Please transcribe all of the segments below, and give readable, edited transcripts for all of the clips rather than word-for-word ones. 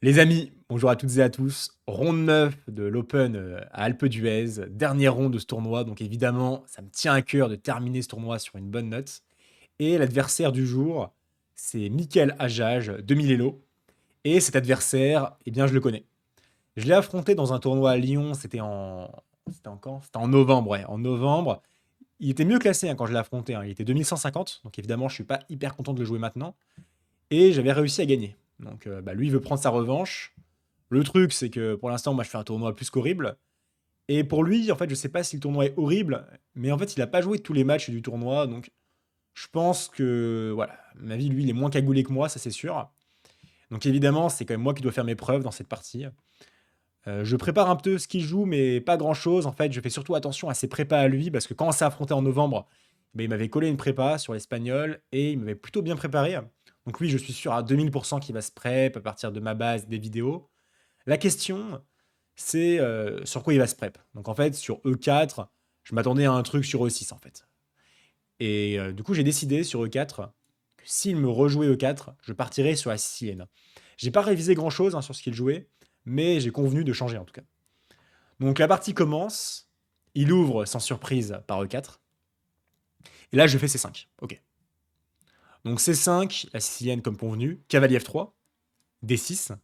Les amis, bonjour à toutes et à tous. Ronde 9 de l'Open à Alpe d'Huez, dernière ronde de ce tournoi. Donc évidemment, ça me tient à cœur de terminer ce tournoi sur une bonne note. Et l'adversaire du jour, c'est Mickaël Hajaj, 2000 Elo. Et cet adversaire, eh bien, je le connais. Je l'ai affronté dans un tournoi à Lyon, c'était en... C'était en quand? C'était en novembre, ouais. En novembre. Il était mieux classé hein, quand je l'ai affronté, hein. Il était 2150, donc évidemment, je suis pas hyper content de le jouer maintenant. Et j'avais réussi à gagner. Donc lui, il veut prendre sa revanche. Le truc, c'est que pour l'instant, moi, je fais un tournoi plus qu'horrible. Et pour lui, en fait, je sais pas si le tournoi est horrible, mais en fait, il a pas joué tous les matchs du tournoi, donc je pense que, voilà, ma vie, lui, il est moins cagoulé que moi, ça c'est sûr. Donc évidemment, c'est quand même moi qui dois faire mes preuves dans cette partie. Je prépare un peu ce qu'il joue, mais pas grand-chose. En fait, je fais surtout attention à ses prépas à lui, parce que quand on s'est affronté en novembre, ben, il m'avait collé une prépa sur l'espagnol, et il m'avait plutôt bien préparé. Donc lui, je suis sûr à 2000% qu'il va se prep à partir de ma base des vidéos. La question, c'est sur quoi il va se prep. Donc en fait, sur E4, je m'attendais à un truc sur E6 en fait. Et du coup, j'ai décidé sur E4 que s'il me rejouait E4, je partirais sur la sicilienne. J'ai pas révisé grand chose sur ce qu'il jouait, mais j'ai convenu de changer en tout cas. Donc la partie commence, il ouvre sans surprise par E4, et là je fais C5. Ok. Donc C5, la sicilienne comme convenu, cavalier F3, D6,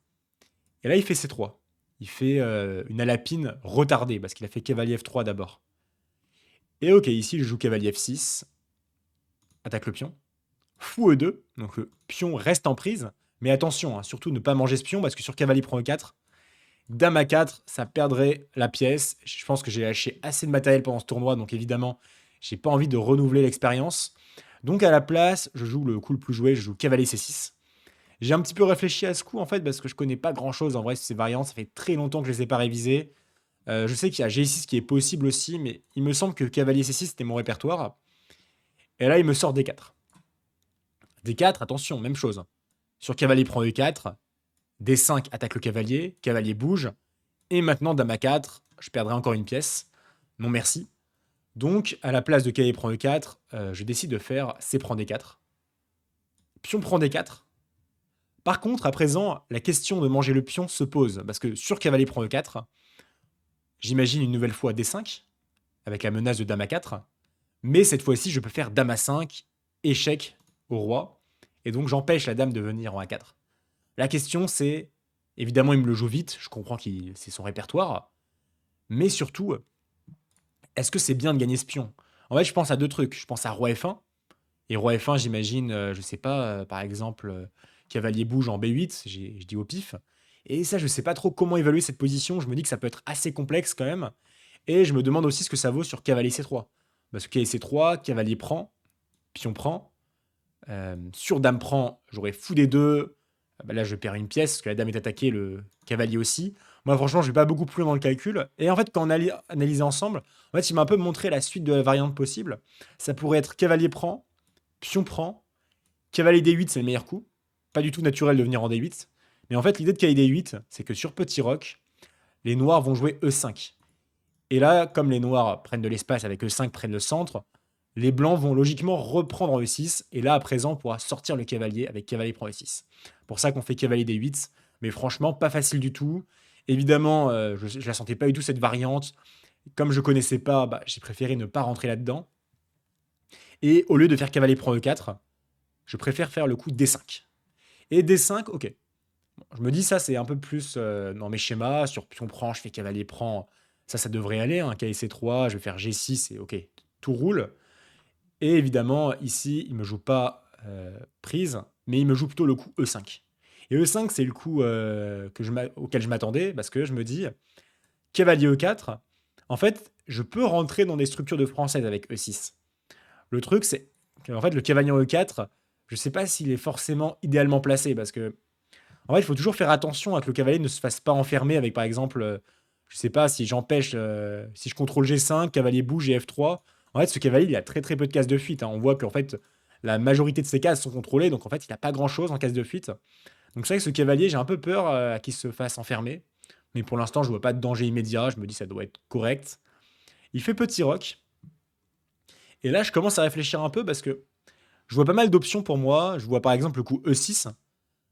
et là il fait C3. Il fait une alapine retardée, parce qu'il a fait cavalier F3 d'abord. Et ok, ici je joue cavalier F6, attaque le pion. Fou E2, donc le pion reste en prise. Mais attention, surtout ne pas manger ce pion, parce que sur cavalier prend E4, dame A4, ça perdrait la pièce. Je pense que j'ai lâché assez de matériel pendant ce tournoi, donc évidemment, j'ai pas envie de renouveler l'expérience. Donc à la place, je joue le coup le plus joué, je joue cavalier C6. J'ai un petit peu réfléchi à ce coup en fait, parce que je connais pas grand chose en vrai sur ces variantes, ça fait très longtemps que je les ai pas révisées. Je sais qu'il y a G6 qui est possible aussi, mais il me semble que cavalier C6 c'était mon répertoire. Et là, il me sort D4. D4, attention, même chose. Sur cavalier prend E4, D5 attaque le cavalier, cavalier bouge, et maintenant dame A4, je perdrai encore une pièce. Non merci. Donc, à la place de cavalier prend E4, je décide de faire C prend D4. Pion prend D4. Par contre, à présent, la question de manger le pion se pose, parce que sur cavalier prend E4, j'imagine une nouvelle fois D5, avec la menace de dame A4, mais cette fois-ci, je peux faire dame A5, échec au roi, et donc j'empêche la dame de venir en A4. La question, c'est, évidemment, il me le joue vite, je comprends que c'est son répertoire, mais surtout, est-ce que c'est bien de gagner ce pion? En fait, je pense à deux trucs. Je pense à roi F1, et roi F1, j'imagine, je sais pas, par exemple, cavalier bouge en B8, je dis au pif, et ça, je sais pas trop comment évaluer cette position, je me dis que ça peut être assez complexe quand même, et je me demande aussi ce que ça vaut sur cavalier C3. Parce que cavalier C3, cavalier prend, pion prend, sur dame prend, j'aurais fou des deux. Ah bah là, je perds une pièce parce que la dame est attaquée, le cavalier aussi. Moi, franchement, je vais pas beaucoup plus loin dans le calcul. Et en fait, quand on analysait ensemble, en fait, il m'a un peu montré la suite de la variante possible. Ça pourrait être cavalier prend, pion prend, cavalier D8, c'est le meilleur coup. Pas du tout naturel de venir en D8. Mais en fait, l'idée de cavalier D8, c'est que sur petit roc, les noirs vont jouer E5. Et là, comme les noirs prennent de l'espace avec E5, prennent le centre, les blancs vont logiquement reprendre E6, et là, à présent, on pourra sortir le cavalier avec cavalier prend E6. Pour ça qu'on fait cavalier D8, mais franchement, pas facile du tout. Évidemment, je la sentais pas du tout cette variante. Comme je connaissais pas, bah, j'ai préféré ne pas rentrer là-dedans. Et au lieu de faire cavalier prend E4, je préfère faire le coup D5. Et D5, ok. Bon, je me dis ça, c'est un peu plus dans mes schémas. Sur pion prend, je fais cavalier prend. Ça devrait aller. Cavalier C3, je vais faire G6 et ok, tout roule. Et évidemment, ici, il me joue pas prise, mais il me joue plutôt le coup E5. Et E5, c'est le coup auquel je m'attendais, parce que je me dis, cavalier E4, en fait, je peux rentrer dans des structures de française avec E6. Le truc, c'est qu'en fait, le cavalier en E4, je sais pas s'il est forcément idéalement placé, parce que, en fait, il faut toujours faire attention à que le cavalier ne se fasse pas enfermer avec, par exemple, je sais pas, si j'empêche, si je contrôle G5, cavalier bouge et F3, en fait, ce cavalier, il a très très peu de cases de fuite. On voit qu'en fait, la majorité de ses cases sont contrôlées, donc en fait, il n'a pas grand-chose en cases de fuite. Donc c'est vrai que ce cavalier, j'ai un peu peur qu'il se fasse enfermer. Mais pour l'instant, je vois pas de danger immédiat. Je me dis ça doit être correct. Il fait petit roc. Et là, je commence à réfléchir un peu parce que je vois pas mal d'options pour moi. Je vois par exemple le coup E6.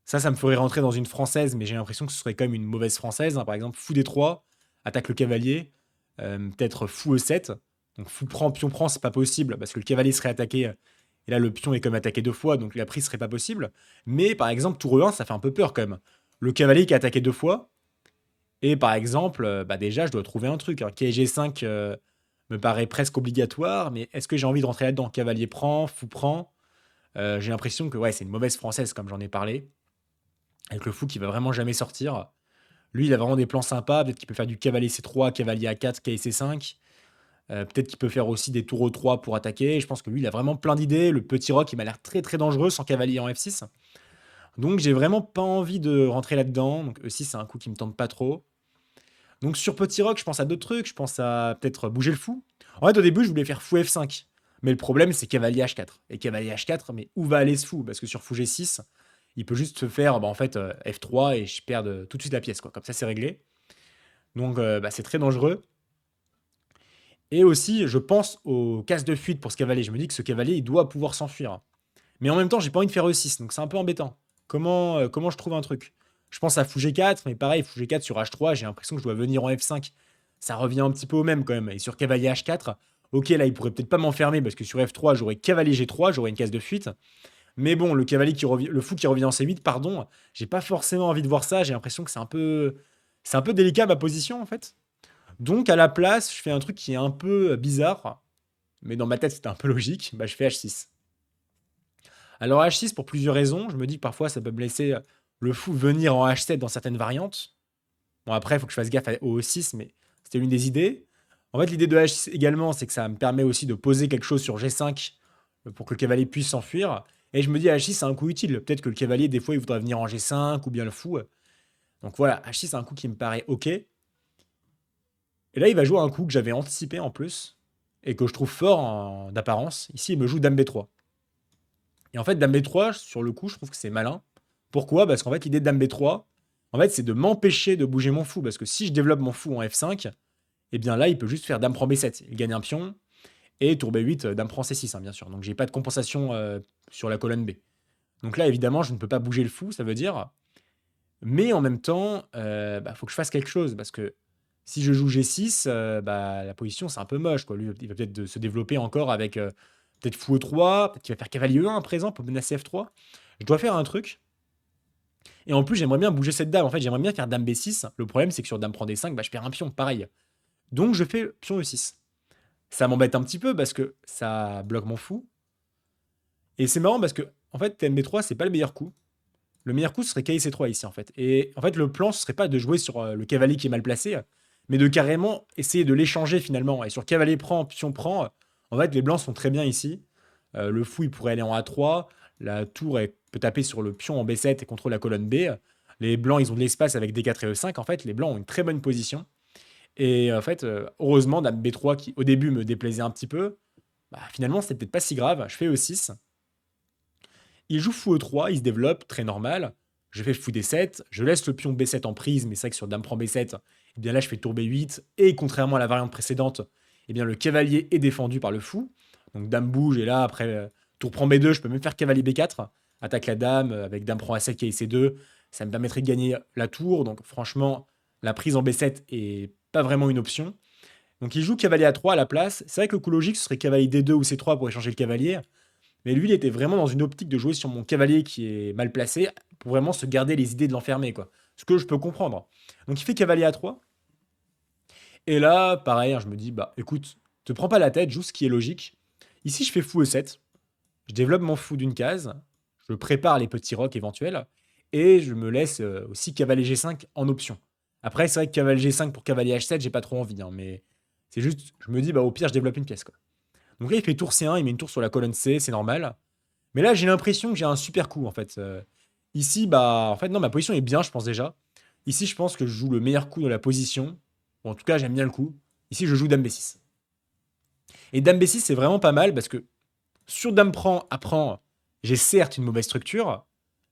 Ça me ferait rentrer dans une française, mais j'ai l'impression que ce serait quand même une mauvaise française, hein. Par exemple, fou D3, attaque le cavalier, peut-être fou E7. Donc fou prend, pion prend, c'est pas possible, parce que le cavalier serait attaqué, et là le pion est comme attaqué deux fois, donc la prise serait pas possible. Mais par exemple, tour E1, ça fait un peu peur quand même. Le cavalier qui a attaqué deux fois, et par exemple, bah déjà, je dois trouver un truc, hein. G5 me paraît presque obligatoire, mais est-ce que j'ai envie de rentrer là-dedans? Cavalier prend, fou prend. J'ai l'impression que ouais, c'est une mauvaise française, comme j'en ai parlé, avec le fou qui va vraiment jamais sortir. Lui, il a vraiment des plans sympas. Peut-être qu'il peut faire du cavalier C3, cavalier A4, cavalier C5. Peut-être qu'il peut faire aussi des tours E3 pour attaquer. Je pense que lui, il a vraiment plein d'idées. Le petit roc, il m'a l'air très très dangereux sans cavalier en F6. Donc, j'ai vraiment pas envie de rentrer là-dedans. Donc, E6, c'est un coup qui me tente pas trop. Donc, sur petit roc, je pense à d'autres trucs. Je pense à peut-être bouger le fou. En fait, au début, je voulais faire fou F5. Mais le problème, c'est cavalier H4. Et cavalier H4, mais où va aller ce fou? Parce que sur fou G6, il peut juste se faire bah, en fait, F3 et je perds tout de suite la pièce, quoi. Comme ça, c'est réglé. Donc, bah, c'est très dangereux. Et aussi, je pense aux cases de fuite pour ce cavalier. Je me dis que ce cavalier, il doit pouvoir s'enfuir. Mais en même temps, j'ai pas envie de faire E6, donc c'est un peu embêtant. Comment je trouve un truc? Je pense à fou G4, mais pareil, fou G4 sur H3, j'ai l'impression que je dois venir en F5. Ça revient un petit peu au même quand même. Et sur cavalier H4, ok, là, il pourrait peut-être pas m'enfermer parce que sur F3, j'aurais cavalier G3, j'aurais une case de fuite. Mais bon, le fou qui revient en C8, pardon, j'ai pas forcément envie de voir ça. J'ai l'impression que c'est un peu délicat ma position en fait. Donc à la place, je fais un truc qui est un peu bizarre, mais dans ma tête c'était un peu logique. Bah, je fais H6. Alors H6 pour plusieurs raisons. Je me dis que parfois ça peut me laisser le fou venir en H7 dans certaines variantes. Bon après, il faut que je fasse gaffe au E6, mais c'était l'une des idées. En fait, l'idée de H6 également, c'est que ça me permet aussi de poser quelque chose sur G5 pour que le cavalier puisse s'enfuir. Et je me dis H6 c'est un coup utile. Peut-être que le cavalier des fois il voudra venir en G5 ou bien le fou. Donc voilà, H6 c'est un coup qui me paraît ok. Et là, il va jouer un coup que j'avais anticipé en plus, et que je trouve fort d'apparence. Ici, il me joue Dame B3. Et en fait, Dame B3, sur le coup, je trouve que c'est malin. Pourquoi? Parce qu'en fait, l'idée de Dame B3, en fait, c'est de m'empêcher de bouger mon fou. Parce que si je développe mon fou en F5, eh bien là, il peut juste faire Dame prend B7. Il gagne un pion. Et tour B8, Dame prend C6, hein, bien sûr. Donc, j'ai pas de compensation sur la colonne B. Donc là, évidemment, je ne peux pas bouger le fou, ça veut dire. Mais en même temps, bah, faut que je fasse quelque chose. Parce que si je joue G6, bah, la position, c'est un peu moche, quoi. Lui, il va peut-être se développer encore avec peut-être fou E3, peut-être qu'il va faire cavalier E1 à présent pour menacer F3. Je dois faire un truc. Et en plus, j'aimerais bien bouger cette dame. En fait, j'aimerais bien faire dame B6. Le problème, c'est que sur dame prend D5, bah, je perds un pion, pareil. Donc, je fais pion E6. Ça m'embête un petit peu parce que ça bloque mon fou. Et c'est marrant parce que, en fait, TMB3, c'est pas le meilleur coup. Le meilleur coup, ce serait KIC3 ici, en fait. Et en fait, le plan, ce serait pas de jouer sur le cavalier qui est mal placé, mais de carrément essayer de l'échanger finalement. Et sur cavalier prend, pion prend, en fait, les blancs sont très bien ici. Le fou, il pourrait aller en A3. La tour peut taper sur le pion en B7 et contrôle la colonne B. Les blancs, ils ont de l'espace avec D4 et E5. En fait, les blancs ont une très bonne position. Et en fait, heureusement, dame B3, qui au début me déplaisait un petit peu, bah, finalement, c'était peut-être pas si grave. Je fais E6. Il joue fou E3, il se développe, très normal. Je fais fou D7, je laisse le pion B7 en prise, mais c'est vrai que sur dame prend B7, et bien là je fais tour B8, et contrairement à la variante précédente, et bien le cavalier est défendu par le fou. Donc dame bouge, et là après tour prend B2, je peux même faire cavalier B4, attaque la dame avec dame prend A7 qui est C2, ça me permettrait de gagner la tour, donc franchement la prise en B7 est pas vraiment une option. Donc il joue cavalier A3 à la place, c'est vrai que le coup logique ce serait cavalier D2 ou C3 pour échanger le cavalier, mais lui, il était vraiment dans une optique de jouer sur mon cavalier qui est mal placé pour vraiment se garder les idées de l'enfermer, quoi. Ce que je peux comprendre. Donc il fait cavalier A3. Et là, pareil, hein, je me dis, bah écoute, te prends pas la tête, joue ce qui est logique. Ici, je fais fou E7. Je développe mon fou d'une case. Je prépare les petits rocs éventuels. Et je me laisse aussi cavalier G5 en option. Après, c'est vrai que cavalier G5 pour cavalier H7, j'ai pas trop envie, hein, mais c'est juste, je me dis, bah au pire, je développe une pièce, quoi. Donc là, il fait tour C1, il met une tour sur la colonne C, c'est normal. Mais là, j'ai l'impression que j'ai un super coup, en fait. Ici, bah, en fait, non, ma position est bien, je pense déjà. Ici, je pense que je joue le meilleur coup de la position. Bon, en tout cas, j'aime bien le coup. Ici, je joue Dame B6. Et Dame B6, c'est vraiment pas mal parce que sur Dame prend, apprend, j'ai certes une mauvaise structure,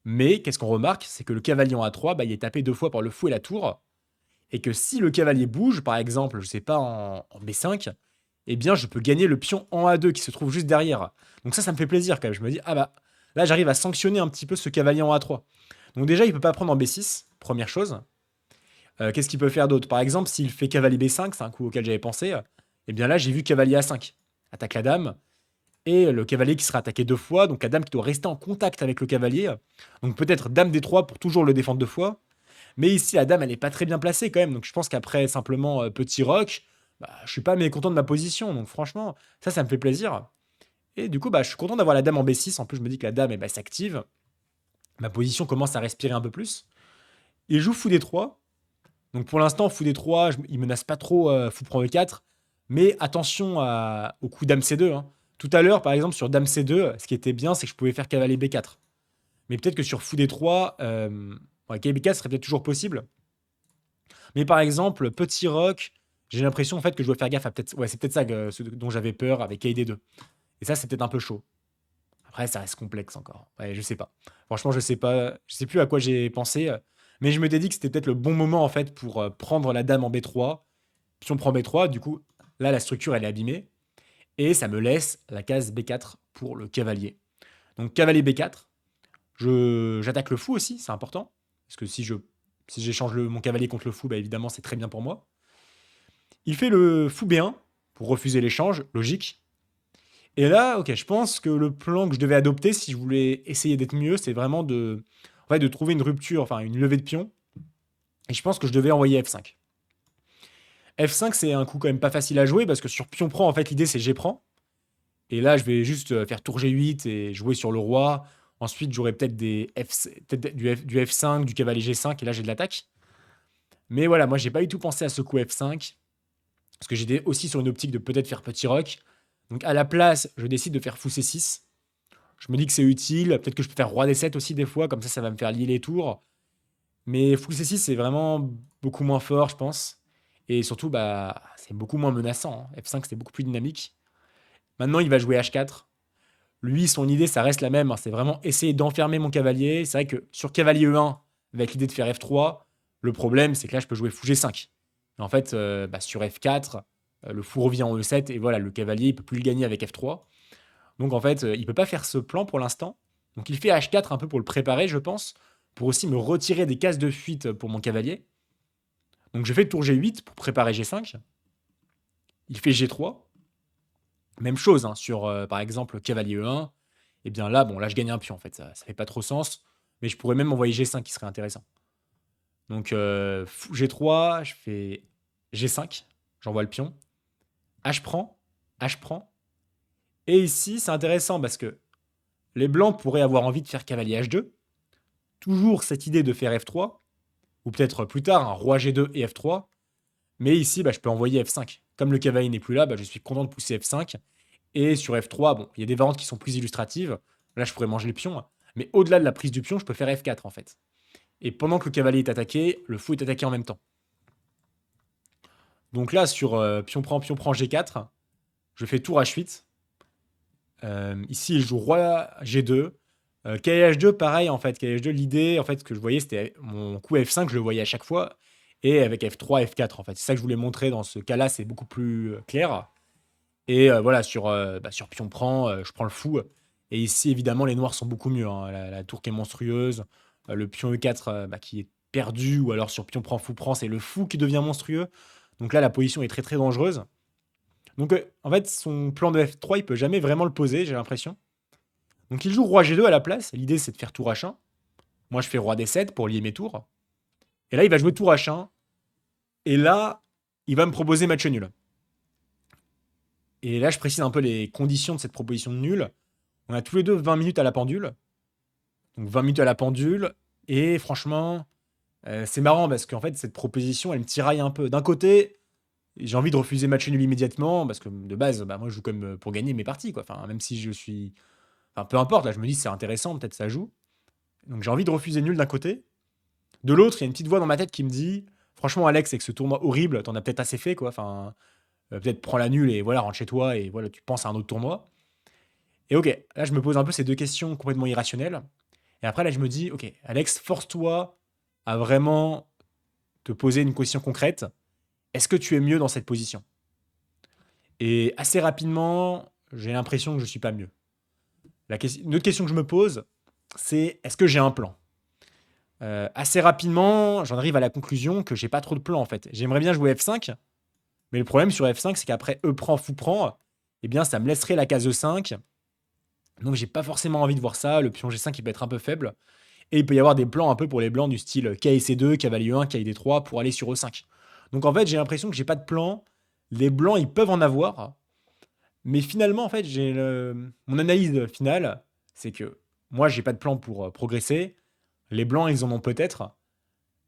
mais qu'est-ce qu'on remarque? C'est que le cavalier en A3, bah, il est tapé deux fois par le fou et la tour. Et que si le cavalier bouge, par exemple, je sais pas, en B5, eh bien, je peux gagner le pion en A2 qui se trouve juste derrière. Donc ça me fait plaisir quand même. Je me dis, ah bah, là, j'arrive à sanctionner un petit peu ce cavalier en A3. Donc déjà, il peut pas prendre en B6, première chose. Qu'est-ce qu'il peut faire d'autre? Par exemple, s'il fait cavalier B5, c'est un coup auquel j'avais pensé, eh bien là, j'ai vu cavalier A5. Attaque la dame, et le cavalier qui sera attaqué 2 fois, donc la dame qui doit rester en contact avec le cavalier. Donc peut-être dame D3 pour toujours le défendre 2 fois. Mais ici, la dame, elle n'est pas très bien placée quand même. Donc je pense qu'après simplement petit roc, bah, je suis pas mécontent de ma position. Donc franchement, ça me fait plaisir. Et du coup, bah, je suis content d'avoir la dame en B6. En plus, je me dis que la dame bah, s'active. Ma position commence à respirer un peu plus. Il joue fou D3. Donc pour l'instant, fou D3, il menace pas trop fou prend E4. Mais attention au coup dame C2. Hein. Tout à l'heure, par exemple, sur dame C2, ce qui était bien, c'est que je pouvais faire cavalier B4. Mais peut-être que sur fou D3, ouais, cavalier B4 serait peut-être toujours possible. Mais par exemple, petit roc, j'ai l'impression en fait que je dois faire gaffe à peut-être. Ouais, c'est peut-être ça ce dont j'avais peur avec KD2. Et ça, c'est peut-être un peu chaud. Après, ça reste complexe encore. Ouais, je sais pas. Franchement, je sais pas. Je sais plus à quoi j'ai pensé. Mais je m'étais dit que c'était peut-être le bon moment en fait pour prendre la dame en B3. Pion prend B3. Du coup, là, la structure, elle est abîmée. Et ça me laisse la case B4 pour le cavalier. Donc, cavalier B4. J'attaque le fou aussi, c'est important. Parce que si j'échange mon cavalier contre le fou, bah évidemment, c'est très bien pour moi. Il fait le fou B1 pour refuser l'échange, logique. Et là, ok, je pense que le plan que je devais adopter si je voulais essayer d'être mieux, c'est vraiment de trouver une rupture, enfin une levée de pion. Et je pense que je devais envoyer F5. F5, c'est un coup quand même pas facile à jouer parce que sur pion prend, en fait, l'idée c'est G prend. Et là, je vais juste faire tour G8 et jouer sur le roi. Ensuite, j'aurai peut-être du F5, du cavalier G5, et là j'ai de l'attaque. Mais voilà, moi j'ai pas du tout pensé à ce coup F5. Parce que j'étais aussi sur une optique de peut-être faire petit roc. Donc à la place, je décide de faire fou C6. Je me dis que c'est utile. Peut-être que je peux faire roi D7 aussi des fois. Comme ça va me faire lier les tours. Mais fou C6, c'est vraiment beaucoup moins fort, je pense. Et surtout, bah, c'est beaucoup moins menaçant. Hein. F5, c'est beaucoup plus dynamique. Maintenant, il va jouer H4. Lui, son idée, ça reste la même. Hein. C'est vraiment essayer d'enfermer mon cavalier. C'est vrai que sur cavalier E1, avec l'idée de faire F3, le problème, c'est que là, je peux jouer fou G5. Et en fait, bah, sur F4, le fou revient en E7 et voilà, le cavalier, il peut plus le gagner avec F3. Donc en fait, il peut pas faire ce plan pour l'instant. Donc il fait H4 un peu pour le préparer, je pense, pour aussi me retirer des cases de fuite pour mon cavalier. Donc je fais tour G8 pour préparer G5. Il fait G3. Même chose hein, sur, par exemple, cavalier E1. Et bien là, bon, là, je gagne un pion, en fait. Ça fait pas trop sens. Mais je pourrais même envoyer G5 qui serait intéressant. Donc, G3, je fais G5. J'envoie le pion. H prend. H prend. Et ici, c'est intéressant parce que les blancs pourraient avoir envie de faire cavalier H2. Toujours cette idée de faire F3. Ou peut-être plus tard, un roi G2 et F3. Mais ici, bah, je peux envoyer F5. Comme le cavalier n'est plus là, bah, je suis content de pousser F5. Et sur F3, bon, il y a des variantes qui sont plus illustratives. Là, je pourrais manger le pion. Mais au-delà de la prise du pion, je peux faire F4 en fait. Et pendant que le cavalier est attaqué, le fou est attaqué en même temps. Donc là, sur pion prend G4, je fais tour H8. Ici, il joue roi G2. KH2, pareil en fait. KH2, l'idée en fait que je voyais, c'était mon coup F5, je le voyais à chaque fois. Et avec F3, F4 en fait. C'est ça que je voulais montrer dans ce cas-là, c'est beaucoup plus clair. Et voilà, sur pion prend, je prends le fou. Et ici, évidemment, les noirs sont beaucoup mieux. Hein. La tour qui est monstrueuse, le pion E4 bah, qui est perdu, ou alors sur pion prend, fou prend, c'est le fou qui devient monstrueux. Donc là, la position est très très dangereuse. Donc en fait, son plan de F3, il peut jamais vraiment le poser, j'ai l'impression. Donc il joue roi G2 à la place. L'idée, c'est de faire tour H1. Moi, je fais roi D7 pour lier mes tours. Et là, il va jouer tour H1. Et là, il va me proposer match nul. Et là, je précise un peu les conditions de cette proposition de nul. On a tous les deux 20 minutes à la pendule. Donc 20 minutes à la pendule. Et franchement, c'est marrant parce qu'en fait, cette proposition, elle me tiraille un peu. D'un côté, j'ai envie de refuser match nul immédiatement parce que de base, bah, moi, je joue comme pour gagner mes parties. Quoi. Enfin, même si je suis. Enfin, peu importe, là, je me dis c'est intéressant, peut-être ça joue. Donc j'ai envie de refuser nul d'un côté. De l'autre, il y a une petite voix dans ma tête qui me dit franchement, Alex, avec ce tournoi horrible, t'en as peut-être assez fait. Quoi. Enfin, peut-être prends la nulle et voilà, rentre chez toi et voilà, tu penses à un autre tournoi. Et ok, là, je me pose un peu ces deux questions complètement irrationnelles. Et après, là, je me dis, ok, Alex, force-toi à vraiment te poser une question concrète. Est-ce que tu es mieux dans cette position? Et assez rapidement, j'ai l'impression que je ne suis pas mieux. Une autre question que je me pose, c'est est-ce que j'ai un plan? Assez rapidement, j'en arrive à la conclusion que j'ai pas trop de plan, en fait. J'aimerais bien jouer F5, mais le problème sur F5, c'est qu'après E prend, fou prend, eh bien, ça me laisserait la case E5. Donc, j'ai pas forcément envie de voir ça. Le pion G5, il peut être un peu faible. Et il peut y avoir des plans un peu pour les blancs du style K et C2, cavalier 1, K et D3 pour aller sur E5. Donc, en fait, j'ai l'impression que j'ai pas de plan. Les blancs, ils peuvent en avoir. Mais finalement, en fait, mon analyse finale, c'est que moi, j'ai pas de plan pour progresser. Les blancs, ils en ont peut-être.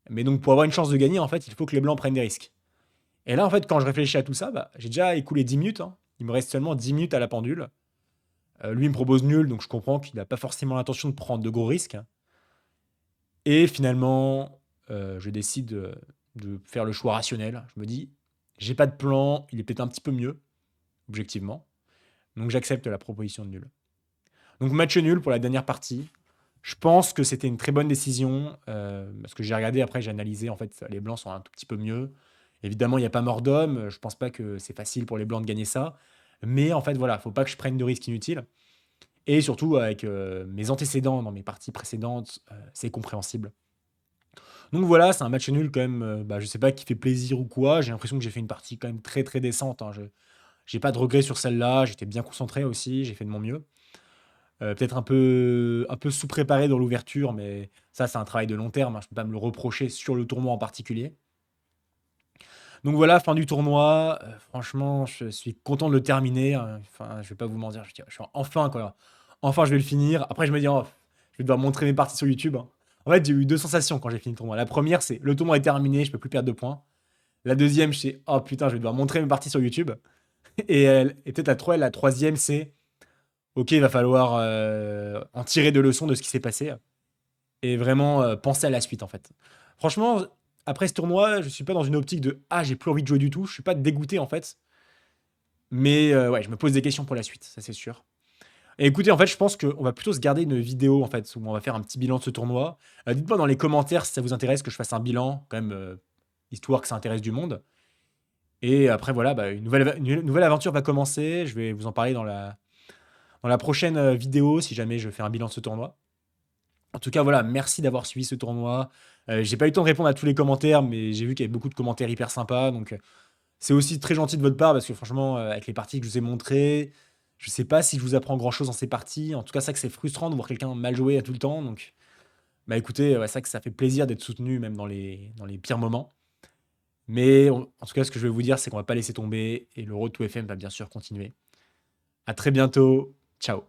Mais donc, pour avoir une chance de gagner, en fait, il faut que les blancs prennent des risques. Et là, en fait, quand je réfléchis à tout ça, bah, j'ai déjà écoulé 10 minutes, hein. Il me reste seulement 10 minutes à la pendule. Lui, il me propose nul, donc je comprends qu'il n'a pas forcément l'intention de prendre de gros risques. Et finalement, je décide de faire le choix rationnel. Je me dis, j'ai pas de plan, il est peut-être un petit peu mieux, objectivement. Donc j'accepte la proposition de nul. Donc match nul pour la dernière partie. Je pense que c'était une très bonne décision, parce que j'ai regardé après, j'ai analysé, en fait, les blancs sont un tout petit peu mieux. Évidemment, il y a pas mort d'homme, je pense pas que c'est facile pour les blancs de gagner ça. Mais en fait, voilà, faut pas que je prenne de risques inutiles et surtout avec, mes antécédents dans mes parties précédentes, c'est compréhensible. Donc voilà, c'est un match nul quand même, bah, je sais pas qui fait plaisir ou quoi. J'ai l'impression que j'ai fait une partie quand même très, très décente, hein. Je j'ai pas de regrets sur celle-là, j'étais bien concentré aussi, j'ai fait de mon mieux. Peut-être un peu sous-préparé dans l'ouverture, mais ça, c'est un travail de long terme, hein, je peux pas me le reprocher sur le tournoi en particulier. Donc voilà, fin du tournoi, franchement, je suis content de le terminer, hein, enfin, je vais pas vous mentir, je suis enfin quoi, enfin je vais le finir. Après je me dis: «Oh, je vais devoir montrer mes parties sur YouTube», hein. En fait, j'ai eu 2 sensations quand j'ai fini le tournoi. La première, c'est: le tournoi est terminé, je peux plus perdre de points. La deuxième, je fais: «Oh putain, je vais devoir montrer mes parties sur YouTube» et peut-être la 3e, c'est: «OK, il va falloir, en tirer des leçons de ce qui s'est passé». Et vraiment, penser à la suite, en fait. Franchement, après ce tournoi, je suis pas dans une optique de: «Ah, j'ai plus envie de jouer du tout». Je suis pas dégoûté, en fait, mais ouais, je me pose des questions pour la suite, ça, c'est sûr. Et écoutez, en fait, je pense qu'on va plutôt se garder une vidéo, en fait, où on va faire un petit bilan de ce tournoi. Dites-moi dans les commentaires si ça vous intéresse que je fasse un bilan, quand même, histoire que ça intéresse du monde. Et après, voilà, bah, une nouvelle aventure va commencer. Je vais vous en parler dans la prochaine, vidéo, si jamais je fais un bilan de ce tournoi. En tout cas, voilà, merci d'avoir suivi ce tournoi. J'ai pas eu le temps de répondre à tous les commentaires, mais j'ai vu qu'il y avait beaucoup de commentaires hyper sympas. Donc, c'est aussi très gentil de votre part parce que franchement, avec les parties que je vous ai montrées, je sais pas si je vous apprends grand-chose dans ces parties. En tout cas, c'est vrai que c'est frustrant de voir quelqu'un mal jouer à tout le temps. Donc, bah écoutez, ouais, c'est vrai que ça fait plaisir d'être soutenu même dans les pires moments. Mais en tout cas, ce que je vais vous dire, c'est qu'on va pas laisser tomber et le Road to FM va bien sûr continuer. À très bientôt. Ciao.